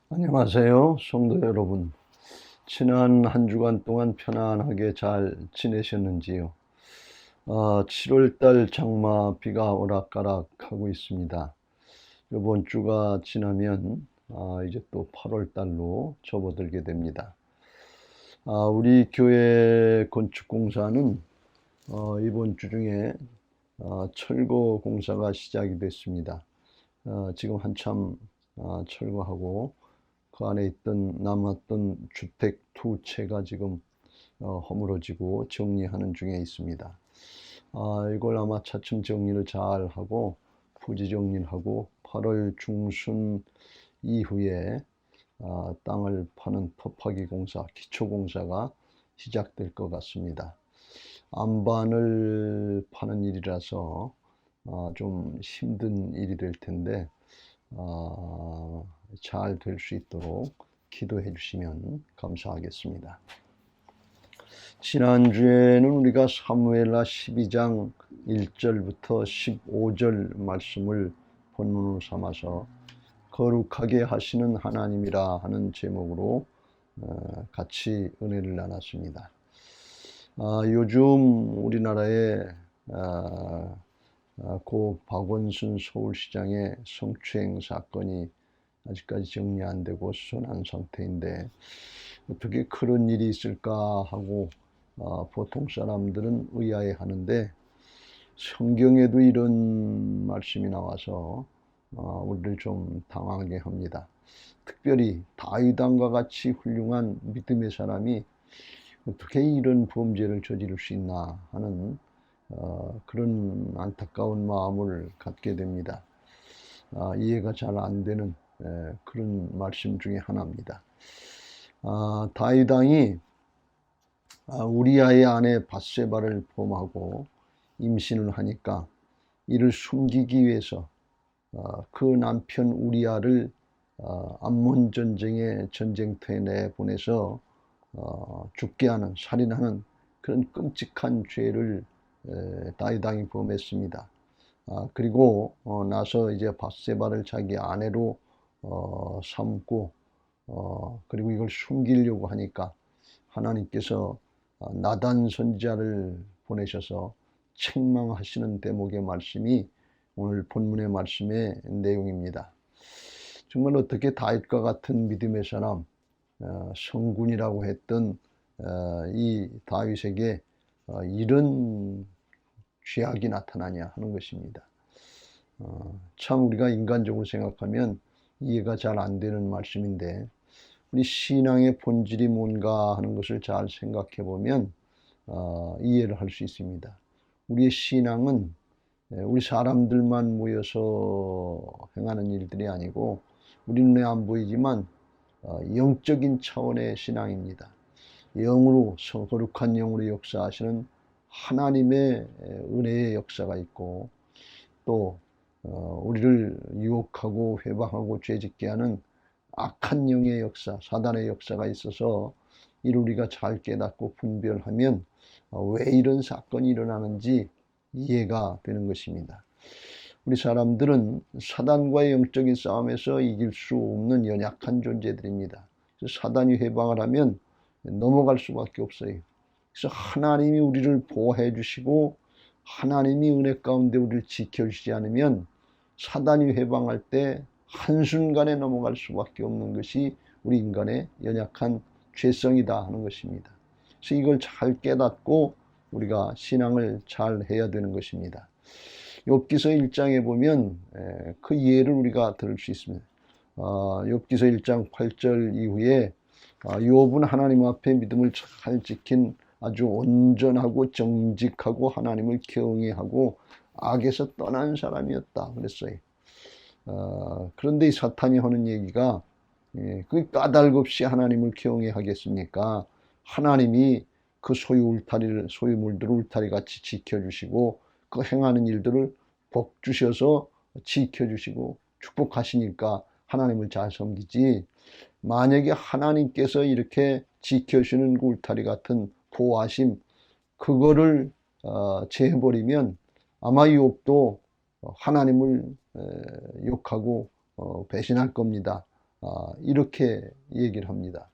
안녕하세요, 성도 여러분. 지난 한 주간 동안 편안하게 잘 지내셨는지요? 7월 달 장마 비가 오락가락하고 있습니다. 이번 주가 지나면 이제 또 8월 달로 접어들게 됩니다. 우리 교회 건축공사는 이번 주 중에 철거 공사가 시작이 됐습니다. 지금 한참 철거하고 그 안에 있던 남았던 주택 두 채가 지금 허물어지고 정리하는 중에 있습니다. 이걸 아마 차츰 정리를 잘 하고 부지 정리를 하고 8월 중순 이후에 땅을 파는 터파기 공사, 기초 공사가 시작될 것 같습니다. 안반을 파는 일이라서 좀 힘든 일이 될 텐데 잘 될 수 있도록 기도해 주시면 감사하겠습니다. 지난주에는 우리가 사무엘하 12장 1절부터 15절 말씀을 본문으로 삼아서 거룩하게 하시는 하나님이라 하는 제목으로 같이 은혜를 나눴습니다. 요즘 우리나라에 고 박원순 서울시장의 성추행 사건이 아직까지 정리 안 되고 수선한 상태인데 어떻게 그런 일이 있을까 하고 보통 사람들은 의아해 하는데 성경에도 이런 말씀이 나와서 우리를 좀 당하게 합니다. 특별히 다윗 왕과 같이 훌륭한 믿음의 사람이 어떻게 이런 범죄를 저지를 수 있나 하는 그런 안타까운 마음을 갖게 됩니다. 이해가 잘 안 되는 그런 말씀 중에 하나입니다. 다윗 왕이 우리아의 아내 밧세바를 범하고 임신을 하니까 이를 숨기기 위해서 그 남편 우리아를 암몬 전쟁의 전쟁터에 내보내서 죽게 하는, 살인하는 그런 끔찍한 죄를 다윗 왕이 범했습니다. 그리고 나서 이제 밧세바를 자기 아내로 삼고 그리고 이걸 숨기려고 하니까 하나님께서 나단 선지자를 보내셔서 책망하시는 대목의 말씀이 오늘 본문의 말씀의 내용입니다. 정말 어떻게 다윗과 같은 믿음의 사람, 성군이라고 했던 이 다윗에게 이런 죄악이 나타나냐 하는 것입니다. 참 우리가 인간적으로 생각하면 이해가 잘 안 되는 말씀인데 우리 신앙의 본질이 뭔가 하는 것을 잘 생각해 보면 이해를 할 수 있습니다. 우리의 신앙은 우리 사람들만 모여서 행하는 일들이 아니고 우리 눈에 안 보이지만 영적인 차원의 신앙입니다. 영으로 거룩한 영으로 역사하시는 하나님의 은혜의 역사가 있고 또 우리를 유혹하고 회방하고 죄짓게 하는 악한 영의 역사, 사단의 역사가 있어서 이를 우리가 잘 깨닫고 분별하면 왜 이런 사건이 일어나는지 이해가 되는 것입니다. 우리 사람들은 사단과의 영적인 싸움에서 이길 수 없는 연약한 존재들입니다. 사단이 회방을 하면 넘어갈 수밖에 없어요. 그래서 하나님이 우리를 보호해 주시고 하나님이 은혜 가운데 우리를 지켜주시지 않으면 사단이 회방할 때 한순간에 넘어갈 수밖에 없는 것이 우리 인간의 연약한 죄성이다 하는 것입니다. 그래서 이걸 잘 깨닫고 우리가 신앙을 잘 해야 되는 것입니다. 욥기서 1장에 보면 그 예를 우리가 들을 수 있습니다. 욥기서 1장 8절 이후에 욥은 하나님 앞에 믿음을 잘 지킨 아주 온전하고 정직하고 하나님을 경외하고 악에서 떠난 사람이었다 그랬어요. 그런데 이 사탄이 하는 얘기가 그 까닭없이 하나님을 경외하겠습니까? 하나님이 그 소유물들을 울타리같이 지켜주시고 그 행하는 일들을 복 주셔서 지켜주시고 축복하시니까 하나님을 잘 섬기지, 만약에 하나님께서 이렇게 지켜주시는 그 울타리 같은 보호하심 그거를 제해버리면 아마 욥도 하나님을 욕하고 배신할 겁니다. 이렇게 얘기를 합니다.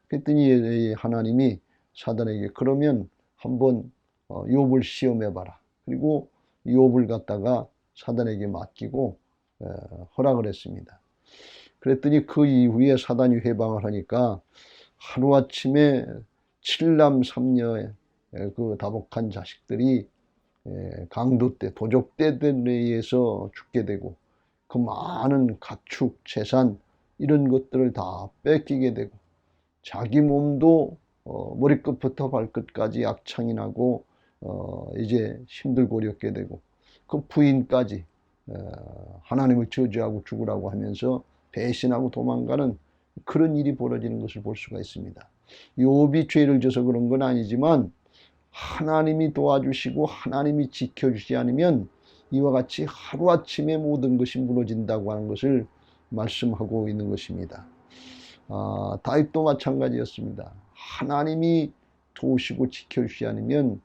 그랬더니 하나님이 사단에게 그러면 한번 욥을 시험해봐라. 그리고 욥을 갖다가 사단에게 맡기고 허락을 했습니다. 그랬더니 그 이후에 사단이 회방을 하니까 하루아침에 7남 3녀의 그 다복한 자식들이 강도 때 도적대들에 의해서 죽게 되고 그 많은 가축, 재산 이런 것들을 다 뺏기게 되고 자기 몸도 머리끝부터 발끝까지 악창이 나고 이제 힘들고 어렵게 되고 그 부인까지 하나님을 저주하고 죽으라고 하면서 배신하고 도망가는 그런 일이 벌어지는 것을 볼 수가 있습니다. 욥이 죄를 져서 그런 건 아니지만 하나님이 도와주시고 하나님이 지켜주지 않으면 이와 같이 하루아침에 모든 것이 무너진다고 하는 것을 말씀하고 있는 것입니다. 다윗도 마찬가지였습니다. 하나님이 도우시고 지켜주지 않으면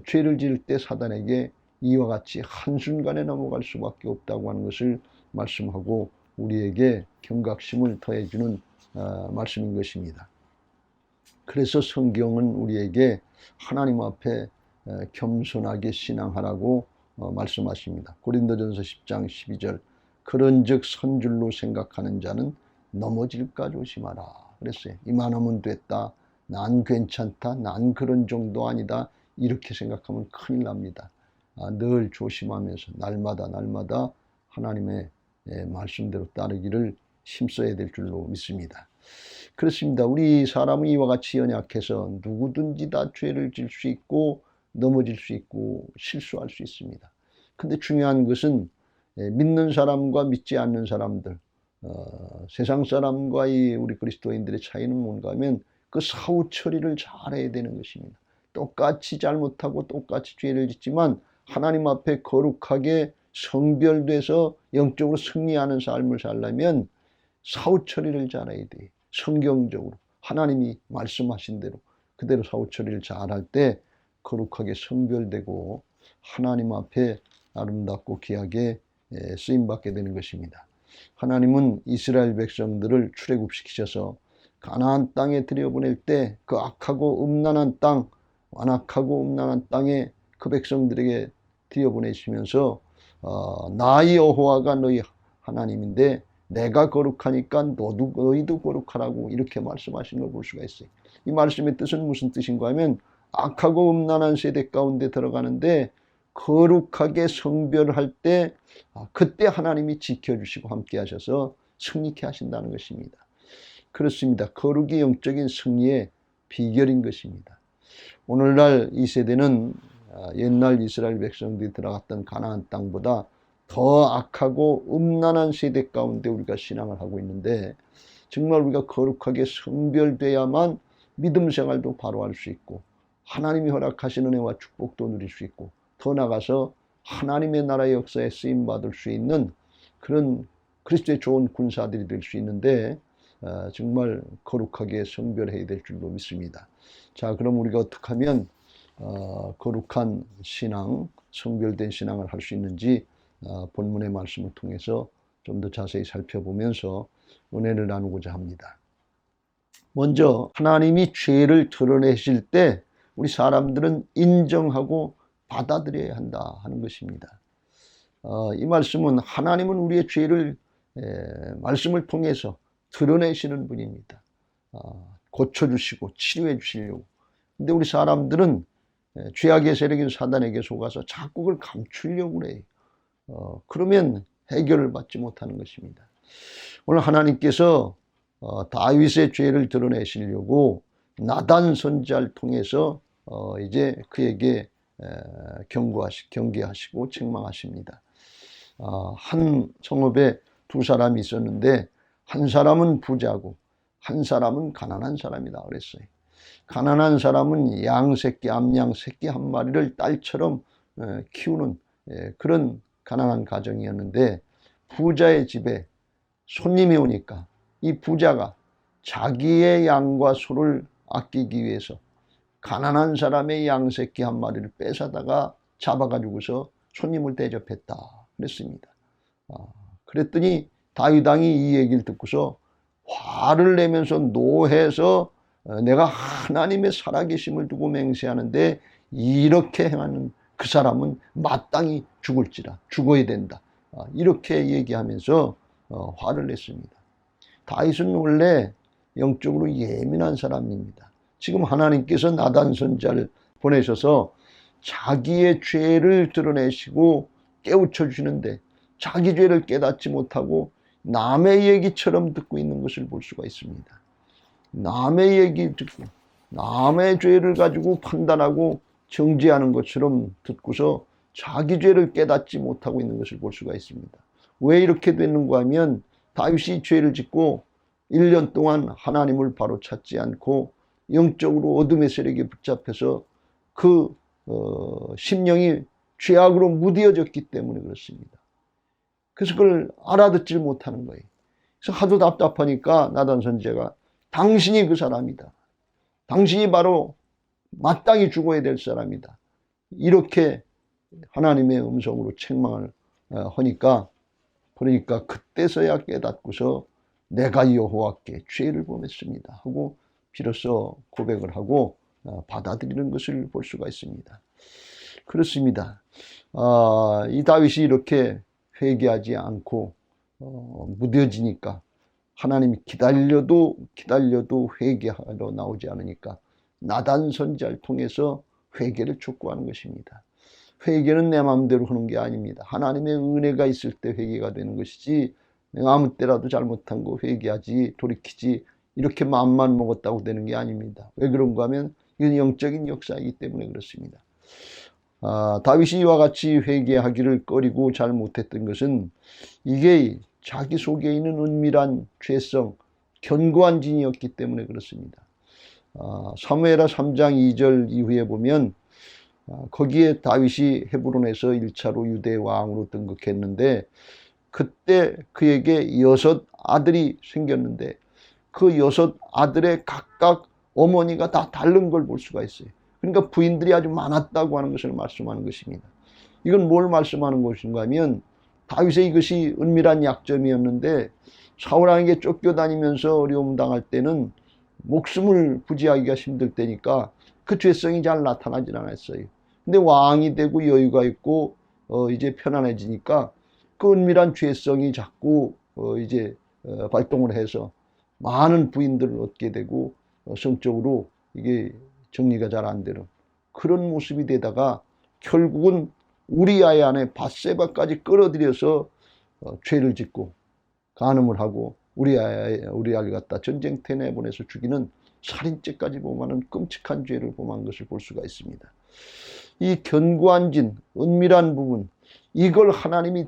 죄를 지을 때 사단에게 이와 같이 한순간에 넘어갈 수밖에 없다고 하는 것을 말씀하고 우리에게 경각심을 더해주는 말씀인 것입니다. 그래서 성경은 우리에게 하나님 앞에 겸손하게 신앙하라고 말씀하십니다. 고린도전서 10장 12절 그런즉 선줄로 생각하는 자는 넘어질까 조심하라 그랬어요. 이만하면 됐다. 난 괜찮다. 난 그런 정도 아니다. 이렇게 생각하면 큰일 납니다. 늘 조심하면서 날마다 하나님의 말씀대로 따르기를 힘써야 될 줄로 믿습니다. 그렇습니다. 우리 사람은 이와 같이 연약해서 누구든지 다 죄를 질 수 있고 넘어질 수 있고 실수할 수 있습니다. 근데 중요한 것은 믿는 사람과 믿지 않는 사람들, 세상 사람과 우리 그리스도인들의 차이는 뭔가 하면 그 사후 처리를 잘해야 되는 것입니다. 똑같이 잘못하고 똑같이 죄를 짓지만 하나님 앞에 거룩하게 성별돼서 영적으로 승리하는 삶을 살려면 사후 처리를 잘해야 돼. 성경적으로 하나님이 말씀하신 대로 그대로 사후 처리를 잘할 때 거룩하게 성별되고 하나님 앞에 아름답고 귀하게 쓰임받게 되는 것입니다. 하나님은 이스라엘 백성들을 출애굽시키셔서 가나안 땅에 들여보낼 때 그 악하고 음란한 땅, 완악하고 음란한 땅에 그 백성들에게 들여보내시면서 나 여호와가 너희 하나님인데 내가 거룩하니까 너희도 거룩하라고 이렇게 말씀하신 걸 볼 수가 있어요. 이 말씀의 뜻은 무슨 뜻인가 하면 악하고 음란한 세대 가운데 들어가는데 거룩하게 성별할 때 그때 하나님이 지켜주시고 함께 하셔서 승리케 하신다는 것입니다. 그렇습니다. 거룩이 영적인 승리의 비결인 것입니다. 오늘날 이 세대는 옛날 이스라엘 백성들이 들어갔던 가나안 땅보다 더 악하고 음란한 세대 가운데 우리가 신앙을 하고 있는데 정말 우리가 거룩하게 성별돼야만 믿음 생활도 바로 할 수 있고 하나님이 허락하시는 은혜와 축복도 누릴 수 있고 더 나아가서 하나님의 나라의 역사에 쓰임받을 수 있는 그런 그리스도의 좋은 군사들이 될 수 있는데 정말 거룩하게 성별해야 될 줄로 믿습니다. 자, 그럼 우리가 어떻게 하면 거룩한 신앙, 성별된 신앙을 할 수 있는지 본문의 말씀을 통해서 좀 더 자세히 살펴보면서 은혜를 나누고자 합니다. 먼저 하나님이 죄를 드러내실 때 우리 사람들은 인정하고 받아들여야 한다 하는 것입니다. 이 말씀은 하나님은 우리의 죄를 말씀을 통해서 드러내시는 분입니다. 고쳐주시고 치료해 주시려고. 근데 우리 사람들은 죄악의 세력인 사단에게 속아서 자꾸 그걸 감추려고 그래요. 그러면 해결을 받지 못하는 것입니다. 오늘 하나님께서 다윗의 죄를 드러내시려고 나단 선지자를 통해서 이제 그에게 경계하시고 책망하십니다. 한 성읍에 두 사람이 있었는데 한 사람은 부자고 한 사람은 가난한 사람이다 그랬어요. 가난한 사람은 양새끼, 암양 새끼 한 마리를 딸처럼 키우는 그런 가난한 가정이었는데 부자의 집에 손님이 오니까 이 부자가 자기의 양과 소를 아끼기 위해서 가난한 사람의 양새끼 한 마리를 뺏어다가 잡아가지고서 손님을 대접했다 그랬습니다. 그랬더니 다윗 왕이 이 얘기를 듣고서 화를 내면서 노해서 내가 하나님의 살아계심을 두고 맹세하는데 이렇게 행하는 그 사람은 마땅히 죽을지라, 죽어야 된다. 이렇게 얘기하면서 화를 냈습니다. 다윗은 원래 영적으로 예민한 사람입니다. 지금 하나님께서 나단 선지자를 보내셔서 자기의 죄를 드러내시고 깨우쳐 주시는데 자기 죄를 깨닫지 못하고 남의 얘기처럼 듣고 있는 것을 볼 수가 있습니다. 남의 얘기 듣고 남의 죄를 가지고 판단하고 정죄하는 것처럼 듣고서 자기 죄를 깨닫지 못하고 있는 것을 볼 수가 있습니다. 왜 이렇게 됐는가 하면 다윗이 죄를 짓고 1년 동안 하나님을 바로 찾지 않고 영적으로 어둠의 세력에 붙잡혀서 그 심령이 죄악으로 무뎌졌기 때문에 그렇습니다. 그래서 그걸 알아듣지 못하는 거예요. 그래서 하도 답답하니까 나단 선지자가 당신이 그 사람이다. 당신이 바로 마땅히 죽어야 될 사람이다. 이렇게 하나님의 음성으로 책망을 하니까 그러니까 그때서야 깨닫고서 내가 여호와께 죄를 범했습니다 하고 비로소 고백을 하고 받아들이는 것을 볼 수가 있습니다. 그렇습니다. 이 다윗이 이렇게 회개하지 않고 무뎌지니까 하나님이 기다려도 회개하러 나오지 않으니까 나단 선지자를 통해서 회개를 촉구하는 것입니다. 회개는 내 마음대로 하는 게 아닙니다. 하나님의 은혜가 있을 때 회개가 되는 것이지 내가 아무 때라도 잘못한 거 회개하지 돌이키지 이렇게 마음만 먹었다고 되는 게 아닙니다. 왜 그런가 하면 이건 영적인 역사이기 때문에 그렇습니다. 다윗이 이와 같이 회개하기를 꺼리고 잘 못했던 것은 이게 자기 속에 있는 은밀한 죄성, 견고한 진이었기 때문에 그렇습니다. 사무엘하 3장 2절 이후에 보면 거기에 다윗이 헤브론에서 1차로 유대 왕으로 등극했는데 그때 그에게 6 아들이 생겼는데 그 6 아들의 각각 어머니가 다 다른 걸 볼 수가 있어요. 그러니까 부인들이 아주 많았다고 하는 것을 말씀하는 것입니다. 이건 뭘 말씀하는 것인가 하면 다윗의 이것이 은밀한 약점이었는데 사울왕에게 쫓겨다니면서 어려움 당할 때는 목숨을 부지하기가 힘들 때니까 그 죄성이 잘 나타나질 않았어요. 근데 왕이 되고 여유가 있고 이제 편안해지니까 그 은밀한 죄성이 자꾸 이제 발동을 해서 많은 부인들을 얻게 되고 성적으로 이게 정리가 잘 안 되는 그런 모습이 되다가 결국은 우리아의 아내 밧세바까지 끌어들여서 죄를 짓고 간음을 하고 우리아를 갖다 전쟁터에 내보내서 죽이는 살인죄까지 범하는 끔찍한 죄를 범한 것을 볼 수가 있습니다. 이 견고한 진, 은밀한 부분 이걸 하나님이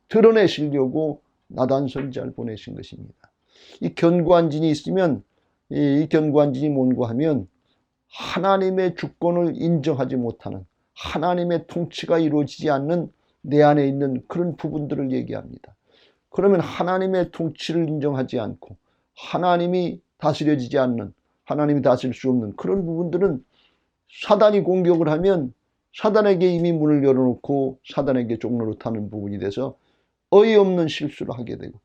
드러내시려고 나단 선지자를 보내신 것입니다. 이 견고한 진이 있으면 이 견고한 진이 뭔가 하면 하나님의 주권을 인정하지 못하는 하나님의 통치가 이루어지지 않는 내 안에 있는 그런 부분들을 얘기합니다. 그러면 하나님의 통치를 인정하지 않고 하나님이 다스려지지 않는 하나님이 다스릴 수 없는 그런 부분들은 사단이 공격을 하면 사단에게 이미 문을 열어놓고 사단에게 종로로 타는 부분이 돼서 어이없는 실수를 하게 되고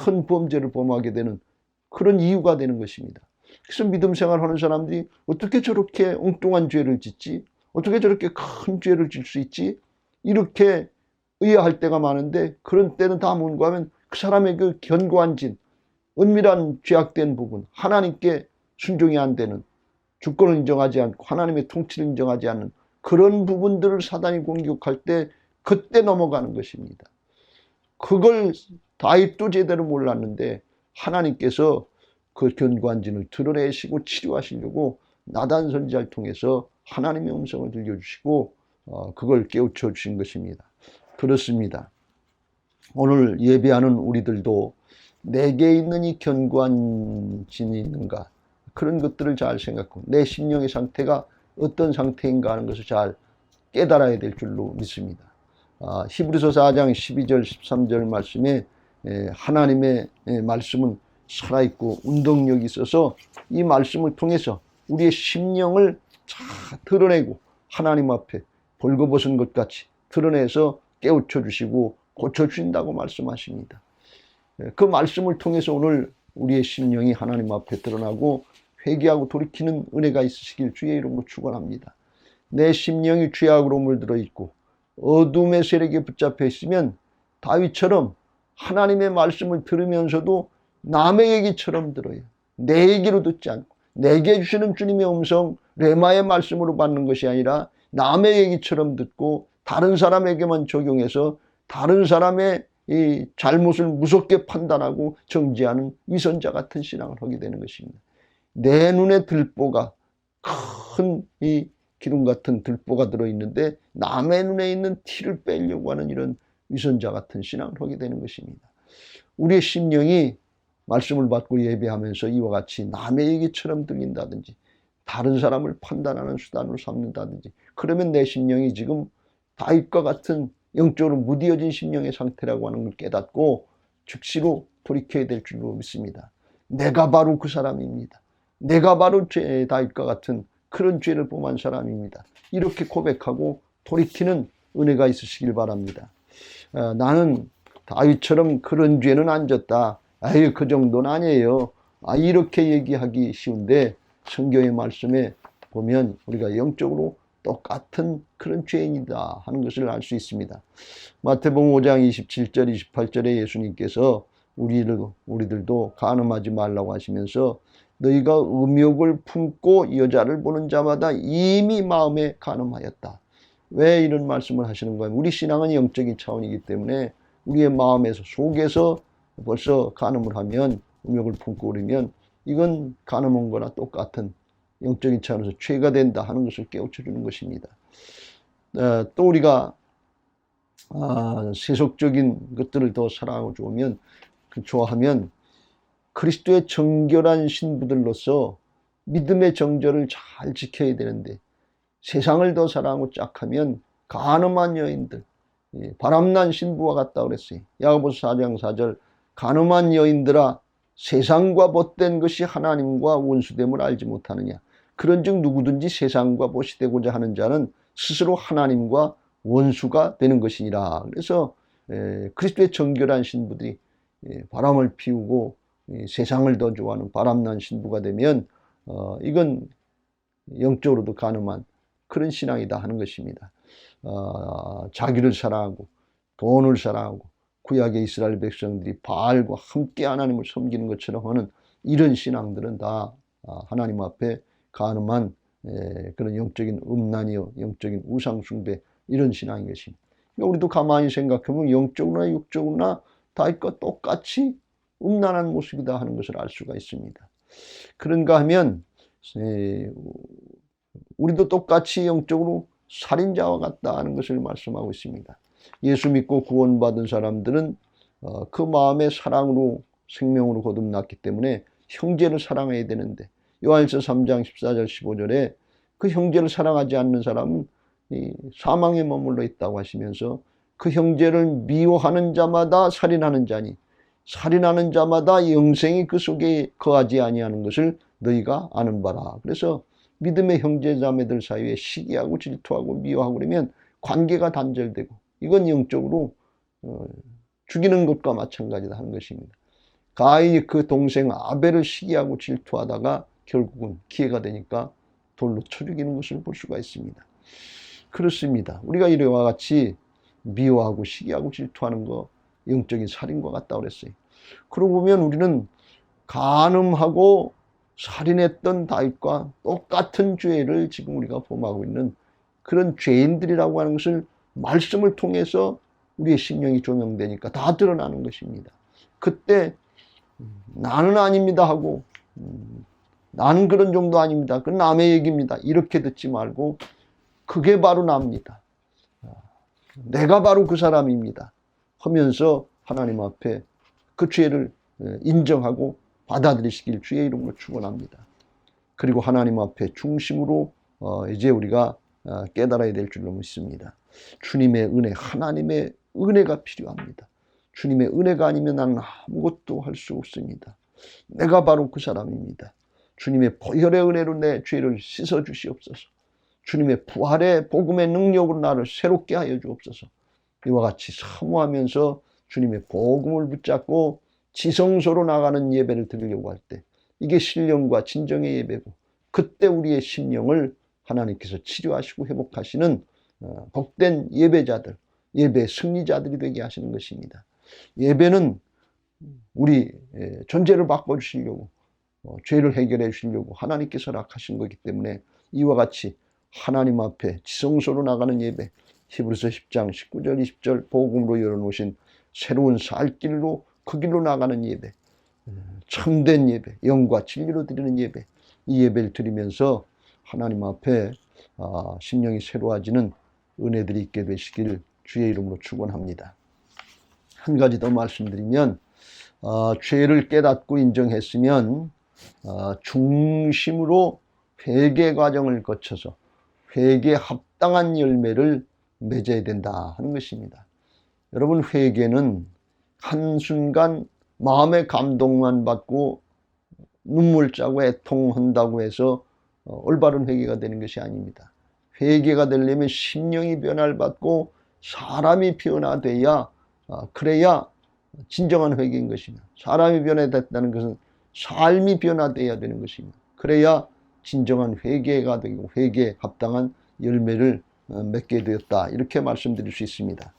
큰 범죄를 범하게 되는 그런 이유가 되는 것입니다. 그래서 믿음 생활하는 사람들이 어떻게 저렇게 엉뚱한 죄를 짓지? 어떻게 저렇게 큰 죄를 질 수 있지? 이렇게 의아할 때가 많은데 그런 때는 다 뭔가 하면 그 사람의 그 견고한 진, 은밀한 죄악된 부분, 하나님께 순종이 안 되는 주권을 인정하지 않고 하나님의 통치를 인정하지 않는 그런 부분들을 사단이 공격할 때 그때 넘어가는 것입니다. 그걸 다윗도 제대로 몰랐는데 하나님께서 그 견고한 진을 드러내시고 치료하시려고 나단 선지자를 통해서 하나님의 음성을 들려주시고 그걸 깨우쳐 주신 것입니다. 그렇습니다. 오늘 예배하는 우리들도 내게 있는 이 견고한 진이 있는가 그런 것들을 잘 생각하고 내 심령의 상태가 어떤 상태인가 하는 것을 잘 깨달아야 될 줄로 믿습니다. 히브리서 4장 12절 13절 말씀에 하나님의 말씀은 살아있고 운동력이 있어서 이 말씀을 통해서 우리의 심령을 잘 드러내고 하나님 앞에 벌거벗은 것 같이 드러내서 깨우쳐 주시고 고쳐 주신다고 말씀하십니다. 그 말씀을 통해서 오늘 우리의 심령이 하나님 앞에 드러나고 회개하고 돌이키는 은혜가 있으시길 주의 이름으로 축원합니다. 내 심령이 죄악으로 물들어 있고 어둠의 세력에 붙잡혀 있으면 다윗처럼 하나님의 말씀을 들으면서도 남의 얘기처럼 들어요. 내 얘기로 듣지 않고 내게 주시는 주님의 음성 레마의 말씀으로 받는 것이 아니라 남의 얘기처럼 듣고 다른 사람에게만 적용해서 다른 사람의 이 잘못을 무섭게 판단하고 정지하는 위선자 같은 신앙을 하게 되는 것입니다. 내 눈에 들보가 큰 이 기둥 같은 들보가 들어있는데 남의 눈에 있는 티를 빼려고 하는 이런 위선자 같은 신앙을 하게 되는 것입니다. 우리의 심령이 말씀을 받고 예배하면서 이와 같이 남의 얘기처럼 들린다든지 다른 사람을 판단하는 수단으로 삼는다든지 그러면 내 심령이 지금 다윗과 같은 영적으로 무디어진 심령의 상태라고 하는 걸 깨닫고 즉시로 돌이켜야 될 줄로 믿습니다. 내가 바로 그 사람입니다. 내가 바로 다윗과 같은 그런 죄를 범한 사람입니다. 이렇게 고백하고 돌이키는 은혜가 있으시길 바랍니다. 나는 다윗처럼 그런 죄는 안 졌다. 아유, 그 정도는 아니에요. 이렇게 얘기하기 쉬운데 성경의 말씀에 보면 우리가 영적으로 똑같은 그런 죄인이다 하는 것을 알 수 있습니다. 마태복음 5장 27절 28절에 예수님께서 우리들도 간음하지 말라고 하시면서 너희가 음욕을 품고 여자를 보는 자마다 이미 마음에 간음하였다. 왜 이런 말씀을 하시는 거예요? 우리 신앙은 영적인 차원이기 때문에 우리의 마음에서 속에서 벌써 간음을 하면 음욕을 품고 그러면 이건 간음한 거나 똑같은 영적인 차원에서 죄가 된다 하는 것을 깨우쳐 주는 것입니다. 또 우리가 세속적인 것들을 더 사랑하고 좋아하면 그리스도의 정결한 신부들로서 믿음의 정절을 잘 지켜야 되는데 세상을 더 사랑하고 짝하면 간음한 여인들, 바람난 신부와 같다 그랬어요. 야고보서 4장 4절 간음한 여인들아 세상과 벗된 것이 하나님과 원수됨을 알지 못하느냐. 그런즉 누구든지 세상과 보시되고자 하는 자는 스스로 하나님과 원수가 되는 것이니라. 그래서 그리스도의 정결한 신부들이 바람을 피우고 세상을 더 좋아하는 바람난 신부가 되면 이건 영적으로도 가늠한 그런 신앙이다 하는 것입니다. 자기를 사랑하고 돈을 사랑하고 구약의 이스라엘 백성들이 바알과 함께 하나님을 섬기는 것처럼 하는 이런 신앙들은 다 하나님 앞에 가늠한 그런 영적인 음란이요 영적인 우상숭배 이런 신앙인 것입니다. 우리도 가만히 생각해보면 영적으로나 육적으로나 다윗과 똑같이 음란한 모습이다 하는 것을 알 수가 있습니다. 그런가 하면 우리도 똑같이 영적으로 살인자와 같다 하는 것을 말씀하고 있습니다. 예수 믿고 구원받은 사람들은 그 마음의 사랑으로 생명으로 거듭났기 때문에 형제를 사랑해야 되는데 요한일서 3장 14절 15절에 그 형제를 사랑하지 않는 사람은 사망에 머물러 있다고 하시면서 그 형제를 미워하는 자마다 살인하는 자니 살인하는 자마다 영생이 그 속에 거하지 아니하는 것을 너희가 아는 바라. 그래서 믿음의 형제 자매들 사이에 시기하고 질투하고 미워하고 그러면 관계가 단절되고 이건 영적으로 죽이는 것과 마찬가지다 하는 것입니다. 가인이 그 동생 아벨을 시기하고 질투하다가 결국은 기회가 되니까 돌로 쳐 죽이는 것을 볼 수가 있습니다. 그렇습니다. 우리가 이와 같이 미워하고 시기하고 질투하는 거 영적인 살인과 같다고 그랬어요. 그러고 보면 우리는 간음하고 살인했던 다윗과 똑같은 죄를 지금 우리가 범하고 있는 그런 죄인들이라고 하는 것을 말씀을 통해서 우리의 심령이 조명되니까 다 드러나는 것입니다. 그때 나는 아닙니다 하고 나는 그런 정도 아닙니다. 그건 남의 얘기입니다. 이렇게 듣지 말고 그게 바로 납니다. 내가 바로 그 사람입니다. 하면서 하나님 앞에 그 죄를 인정하고 받아들이시길 주의 이름으로 축원합니다. 그리고 하나님 앞에 중심으로 이제 우리가 깨달아야 될 줄로 믿습니다. 주님의 은혜, 하나님의 은혜가 필요합니다. 주님의 은혜가 아니면 나는 아무것도 할 수 없습니다. 내가 바로 그 사람입니다. 주님의 보혈의 은혜로 내 죄를 씻어 주시옵소서. 주님의 부활의 복음의 능력으로 나를 새롭게 하여 주옵소서. 이와 같이 사모하면서 주님의 복음을 붙잡고 지성소로 나가는 예배를 드리려고 할 때 이게 신령과 진정의 예배고, 그때 우리의 심령을 하나님께서 치료하시고 회복하시는 복된 예배자들, 예배 승리자들이 되게 하시는 것입니다. 예배는 우리 존재를 바꿔주시려고, 죄를 해결해 주시려고 하나님께서 허락하신 거기 때문에 이와 같이 하나님 앞에 지성소로 나가는 예배, 히브리서 10장 19절 20절 복음으로 열어놓으신 새로운 살 길로, 그 길로 나가는 예배, 참된 예배, 영과 진리로 드리는 예배, 이 예배를 드리면서 하나님 앞에 심령이 새로워지는 은혜들이 있게 되시길 주의 이름으로 축원합니다. 한 가지 더 말씀드리면, 죄를 깨닫고 인정했으면 중심으로 회개 과정을 거쳐서 회개에 합당한 열매를 맺어야 된다 하는 것입니다. 여러분, 회개는 한순간 마음의 감동만 받고 눈물 짜고 애통한다고 해서 올바른 회개가 되는 것이 아닙니다. 회개가 되려면 심령이 변화를 받고 사람이 변화돼야, 그래야 진정한 회개인 것입니다. 사람이 변화됐다는 것은 삶이 변화돼야 되는 것입니다. 그래야 진정한 회개가 되고 회개에 합당한 열매를 맺게 되었다, 이렇게 말씀드릴 수 있습니다.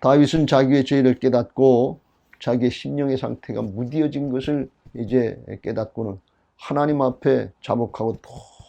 다윗은 자기의 죄를 깨닫고 자기의 심령의 상태가 무디어진 것을 이제 깨닫고는 하나님 앞에 자복하고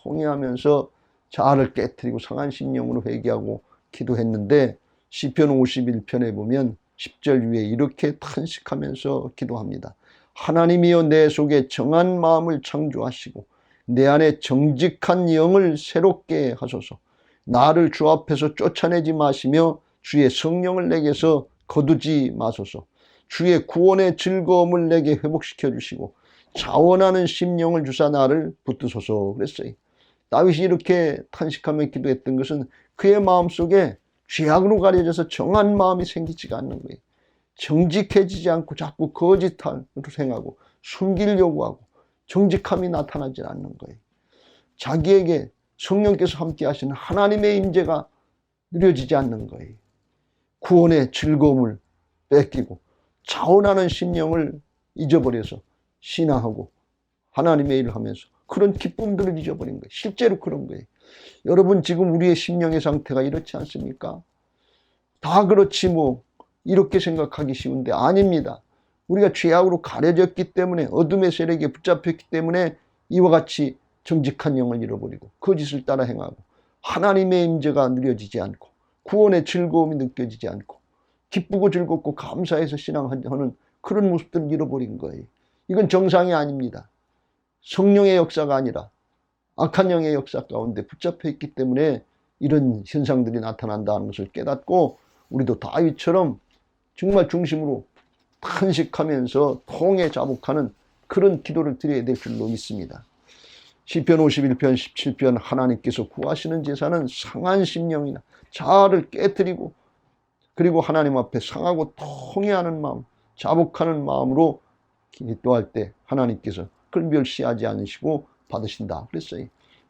통회하면서 자아를 깨트리고 상한 심령으로 회개하고 기도했는데, 시편 51편에 보면 10절 위에 이렇게 탄식하면서 기도합니다. 하나님이여, 내 속에 정한 마음을 창조하시고 내 안에 정직한 영을 새롭게 하소서. 나를 주 앞에서 쫓아내지 마시며 주의 성령을 내게서 거두지 마소서. 주의 구원의 즐거움을 내게 회복시켜 주시고 자원하는 심령을 주사 나를 붙드소서 그랬어요. 다윗이 이렇게 탄식하며 기도했던 것은 그의 마음속에 죄악으로 가려져서 정한 마음이 생기지가 않는 거예요. 정직해지지 않고 자꾸 거짓을 행하고 숨기려고 하고 정직함이 나타나지 않는 거예요. 자기에게 성령께서 함께 하시는 하나님의 임재가 누려지지 않는 거예요. 구원의 즐거움을 뺏기고 자원하는 심령을 잊어버려서 신앙하고 하나님의 일을 하면서 그런 기쁨들을 잊어버린 거예요. 실제로 그런 거예요. 여러분, 지금 우리의 심령의 상태가 이렇지 않습니까? 다 그렇지 뭐 이렇게 생각하기 쉬운데 아닙니다. 우리가 죄악으로 가려졌기 때문에, 어둠의 세력에 붙잡혔기 때문에 이와 같이 정직한 영을 잃어버리고 거짓을 따라 행하고 하나님의 임재가 누려지지 않고 구원의 즐거움이 느껴지지 않고 기쁘고 즐겁고 감사해서 신앙하는 그런 모습들을 잃어버린 거예요. 이건 정상이 아닙니다. 성령의 역사가 아니라 악한 영의 역사 가운데 붙잡혀 있기 때문에 이런 현상들이 나타난다는 것을 깨닫고 우리도 다윗처럼 정말 중심으로 탄식하면서 통에 자복하는 그런 기도를 드려야 될 줄로 믿습니다. 시편 51편 17편 하나님께서 구하시는 제사는 상한 심령이나 자아를 깨뜨리고 그리고 하나님 앞에 상하고 통회하는 마음, 자복하는 마음으로 기도할 때 하나님께서 그걸 멸시하지 않으시고 받으신다 그랬어요.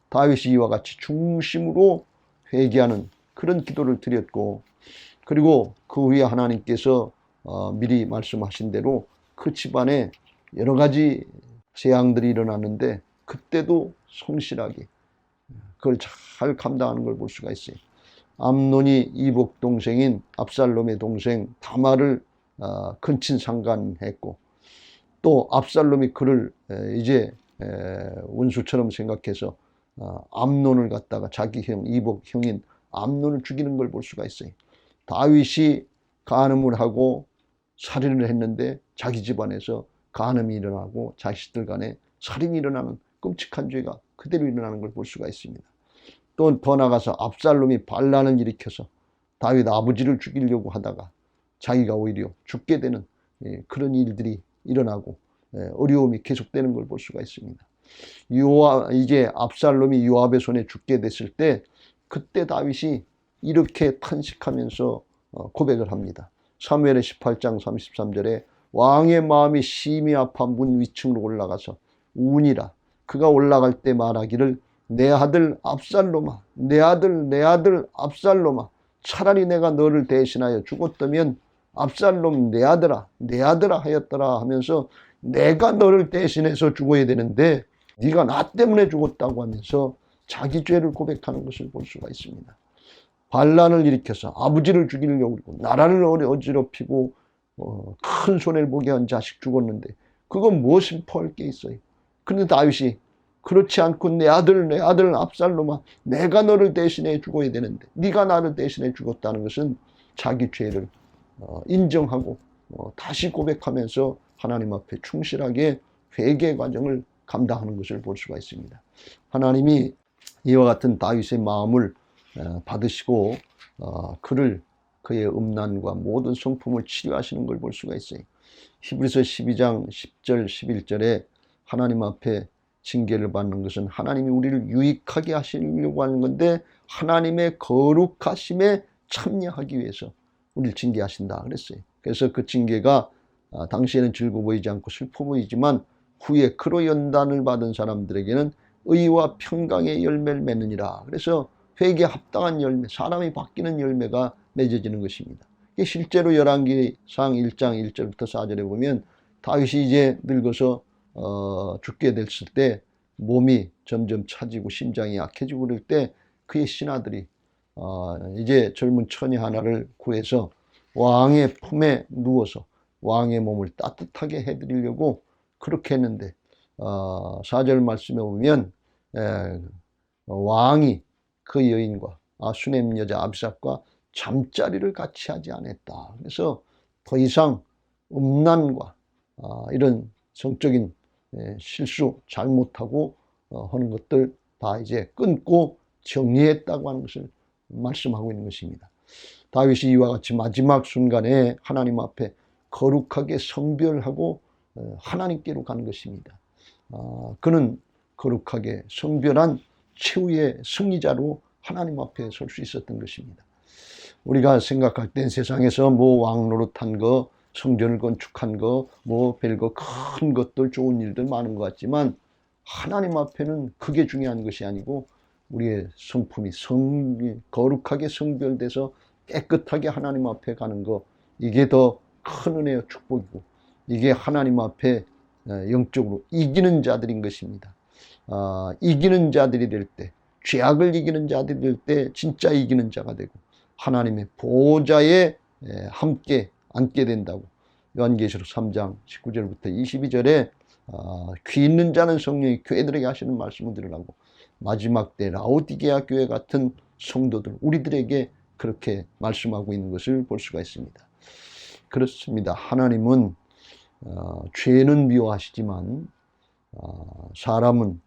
다윗이 이와 같이 중심으로 회개하는 그런 기도를 드렸고, 그리고 그 후에 하나님께서 미리 말씀하신 대로 그 집안에 여러 가지 재앙들이 일어났는데 그때도 성실하게 그걸 잘 감당하는 걸 볼 수가 있어요. 암논이 이복 동생인 압살롬의 동생 다말을 근친상간했고, 또 압살롬이 그를 이제 원수처럼 생각해서 암논을 갖다가 자기 형, 이복 형인 암논을 죽이는 걸 볼 수가 있어요. 다윗이 간음을 하고 살인을 했는데 자기 집안에서 간음이 일어나고 자식들 간에 살인이 일어나는 끔찍한 죄가 그대로 일어나는 걸 볼 수가 있습니다. 또 더 나가서 압살롬이 반란을 일으켜서 다윗 아버지를 죽이려고 하다가 자기가 오히려 죽게 되는 그런 일들이 일어나고 어려움이 계속되는 걸 볼 수가 있습니다. 이제 압살롬이 요압의 손에 죽게 됐을 때 그때 다윗이 이렇게 탄식하면서 고백을 합니다. 사무엘의 18장 33절에 왕의 마음이 심히 아파 문 위층으로 올라가서 우니라. 그가 올라갈 때 말하기를 내 아들 압살롬아, 내 아들 압살롬아, 차라리 내가 너를 대신하여 죽었다면 압살롬 내 아들아 내 아들아 하였더라 하면서 내가 너를 대신해서 죽어야 되는데 네가 나 때문에 죽었다고 하면서 자기 죄를 고백하는 것을 볼 수가 있습니다. 반란을 일으켜서 아버지를 죽이려고 그러고 나라를 어지럽히고 큰 손해를 보게 한 자식 죽었는데 그건 무엇을 토할 게 있어요. 그런데 다윗이 그렇지 않고 내 아들 압살롬아 내가 너를 대신해 죽어야 되는데 네가 나를 대신해 죽었다는 것은 자기 죄를 인정하고 다시 고백하면서 하나님 앞에 충실하게 회개 과정을 감당하는 것을 볼 수가 있습니다. 하나님이 이와 같은 다윗의 마음을 받으시고 그의 음란과 모든 성품을 치료하시는 걸 볼 수가 있어요. 히브리서 12장 10절 11절에 하나님 앞에 징계를 받는 것은 하나님이 우리를 유익하게 하시려고 하는 건데 하나님의 거룩하심에 참여하기 위해서 우리를 징계하신다 그랬어요. 그래서 그 징계가 당시에는 즐거워 보이지 않고 슬퍼 보이지만 후에 그로 연단을 받은 사람들에게는 의와 평강의 열매를 맺느니라. 그래서 회개에 합당한 열매, 사람이 바뀌는 열매가 맺어지는 것입니다. 실제로 열왕기상 1장 1절부터 4절에 보면 다윗이 이제 늙어서 죽게 됐을 때 몸이 점점 차지고 심장이 약해지고 그럴 때 그의 신하들이 이제 젊은 처녀 하나를 구해서 왕의 품에 누워서 왕의 몸을 따뜻하게 해드리려고 그렇게 했는데 4절 말씀에 보면 왕이 그 여인과 수넴 여자 아비삭과 잠자리를 같이 하지 않았다. 그래서 더 이상 음란과 이런 성적인 실수 잘못하고 하는 것들 다 이제 끊고 정리했다고 하는 것을 말씀하고 있는 것입니다. 다윗이 이와 같이 마지막 순간에 하나님 앞에 거룩하게 성별하고 하나님께로 간 것입니다. 그는 거룩하게 성별한 최후의 승리자로 하나님 앞에 설 수 있었던 것입니다. 우리가 생각할 땐 세상에서 뭐 왕 노릇한 거, 성전을 건축한 거, 뭐 별거 큰 것들, 좋은 일들 많은 것 같지만 하나님 앞에는 그게 중요한 것이 아니고 우리의 성품이 거룩하게 성별돼서 깨끗하게 하나님 앞에 가는 거, 이게 더 큰 은혜와 축복이고 이게 하나님 앞에 영적으로 이기는 자들인 것입니다. 이기는 자들이 될 때, 죄악을 이기는 자들이 될 때 진짜 이기는 자가 되고 하나님의 보좌에 함께 앉게 된다고 요한계시록 3장 19절부터 22절에 귀 있는 자는 성령이 교회들에게 하시는 말씀을 들으라고 마지막 때 라오디게아 교회 같은 성도들 우리들에게 그렇게 말씀하고 있는 것을 볼 수가 있습니다. 그렇습니다. 하나님은 죄는 미워하시지만 사람은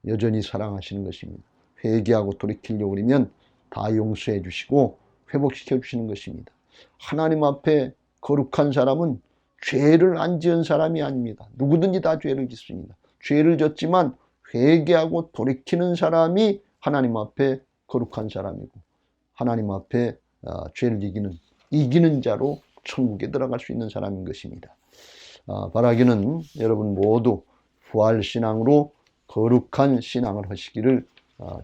여전히 사랑하시는 것입니다. 회개하고 돌이키려고 그러면 다 용서해 주시고 회복시켜 주시는 것입니다. 하나님 앞에 거룩한 사람은 죄를 안 지은 사람이 아닙니다. 누구든지 다 죄를 짓습니다. 죄를 졌지만 회개하고 돌이키는 사람이 하나님 앞에 거룩한 사람이고 하나님 앞에 죄를 이기는 자로 천국에 들어갈 수 있는 사람인 것입니다. 바라기는 여러분 모두 부활신앙으로 거룩한 신앙을 하시기를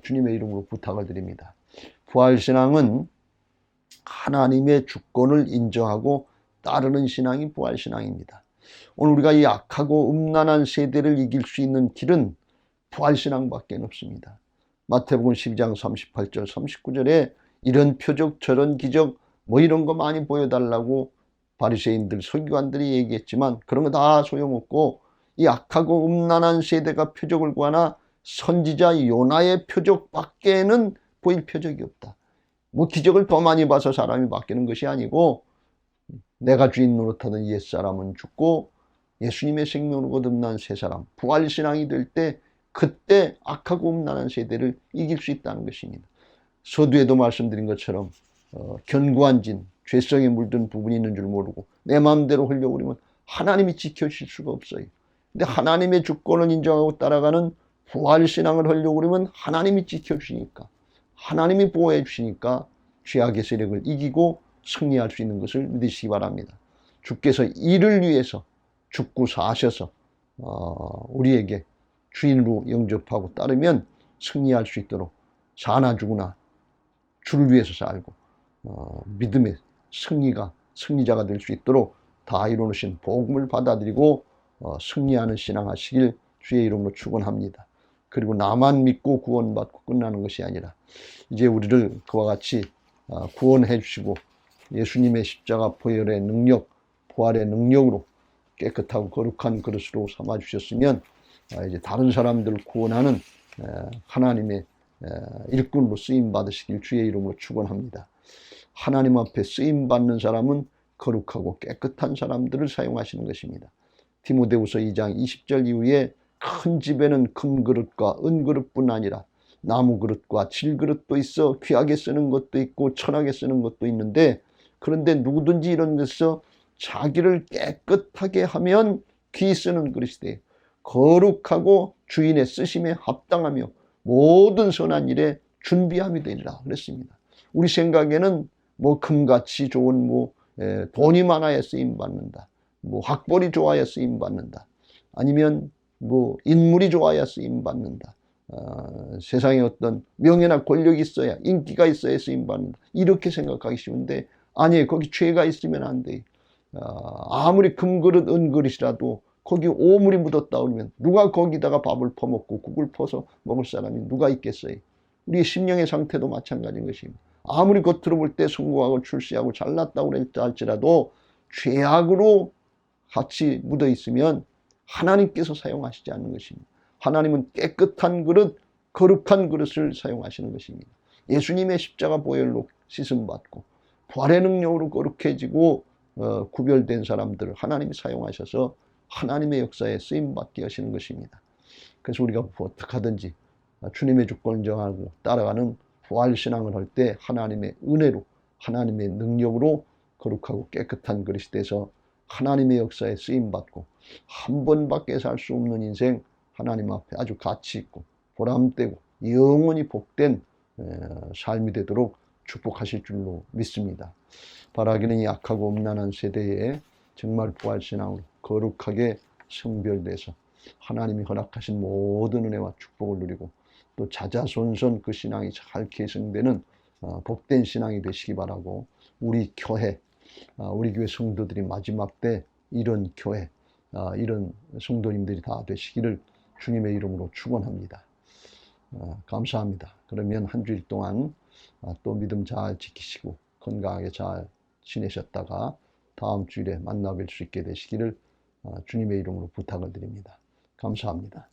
주님의 이름으로 부탁을 드립니다. 부활신앙은 하나님의 주권을 인정하고 따르는 신앙이 부활신앙입니다. 오늘 우리가 이 악하고 음란한 세대를 이길 수 있는 길은 부활신앙밖에 없습니다. 마태복음 12장 38절 39절에 이런 표적 저런 기적 뭐 이런 거 많이 보여달라고 바리새인들 서기관들이 얘기했지만 그런 거 다 소용없고 이 악하고 음란한 세대가 표적을 구하나 선지자 요나의 표적밖에는 보일 표적이 없다. 뭐 기적을 더 많이 봐서 사람이 바뀌는 것이 아니고 내가 주인 노릇하던 옛사람은 죽고 예수님의 생명으로 거듭난 새 사람 부활신앙이 될 때 그때 악하고 음란한 세대를 이길 수 있다는 것입니다. 서두에도 말씀드린 것처럼 견고한 진, 죄성에 물든 부분이 있는 줄 모르고 내 마음대로 하려고 그러면 하나님이 지켜주실 수가 없어요. 근데 하나님의 주권을 인정하고 따라가는 부활신앙을 하려고 그러면 하나님이 지켜주시니까 하나님이 보호해 주시니까 죄악의 세력을 이기고 승리할 수 있는 것을 믿으시기 바랍니다. 주께서 이를 위해서 죽고 사셔서 우리에게 주인으로 영접하고 따르면 승리할 수 있도록 사나 죽으나 주를 위해서 살고 믿음의 승리가 승리자가 될 수 있도록 다 이루신 복음을 받아들이고 승리하는 신앙하시길 주의 이름으로 축원합니다. 그리고 나만 믿고 구원받고 끝나는 것이 아니라 이제 우리를 그와 같이 구원해 주시고 예수님의 십자가 보혈의 능력, 부활의 능력으로 깨끗하고 거룩한 그릇으로 삼아 주셨으면 이제 다른 사람들을 구원하는 하나님의 일꾼으로 쓰임 받으시길 주의 이름으로 축원합니다. 하나님 앞에 쓰임 받는 사람은 거룩하고 깨끗한 사람들을 사용하시는 것입니다. 디모데후서 2장 20절 이후에 큰 집에는 금그릇과 은그릇뿐 아니라 나무그릇과 질그릇도 있어 귀하게 쓰는 것도 있고 천하게 쓰는 것도 있는데, 그런데 누구든지 이런 데서 자기를 깨끗하게 하면 귀 쓰는 그릇이 돼요. 거룩하고 주인의 쓰심에 합당하며 모든 선한 일에 준비함이 되리라 그랬습니다. 우리 생각에는 뭐 금같이 좋은 돈이 많아야 쓰임 받는다, 학벌이 좋아야 쓰임 받는다, 아니면 인물이 좋아야 쓰임 받는다, 세상에 어떤 명예나 권력이 있어야, 인기가 있어야 쓰임 받는다, 이렇게 생각하기 쉬운데 아니에요. 거기 죄가 있으면 안 돼요. 아무리 금그릇 은그릇이라도 거기 오물이 묻었다 그러면 누가 거기다가 밥을 퍼먹고 국을 퍼서 먹을 사람이 누가 있겠어요? 우리의 심령의 상태도 마찬가지인 것입니다. 아무리 겉으로 볼 때 성공하고 출세하고 잘났다고 할지라도 죄악으로 같이 묻어 있으면 하나님께서 사용하시지 않는 것입니다. 하나님은 깨끗한 그릇, 거룩한 그릇을 사용하시는 것입니다. 예수님의 십자가 보혈로 씻음받고 부활의 능력으로 거룩해지고 구별된 사람들을 하나님이 사용하셔서 하나님의 역사에 쓰임받게 하시는 것입니다. 그래서 우리가 어떻게 하든지 주님의 주권을 정하고 따라가는 부활신앙을 할 때 하나님의 은혜로, 하나님의 능력으로 거룩하고 깨끗한 그릇이 돼서 하나님의 역사에 쓰임받고 한 번밖에 살 수 없는 인생 하나님 앞에 아주 가치 있고 보람되고 영원히 복된 삶이 되도록 축복하실 줄로 믿습니다. 바라기는 이 악하고 음란한 세대에 정말 부활신앙으로 거룩하게 성별돼서 하나님이 허락하신 모든 은혜와 축복을 누리고 또 자자손손 그 신앙이 잘 계승되는 복된 신앙이 되시기 바라고, 우리 교회, 우리 교회 성도들이 마지막 때 이런 교회, 이런 성도님들이 다 되시기를 주님의 이름으로 축원합니다. 감사합니다. 그러면 한 주일 동안 또 믿음 잘 지키시고 건강하게 잘 지내셨다가 다음 주일에 만나 뵐 수 있게 되시기를 주님의 이름으로 부탁을 드립니다. 감사합니다.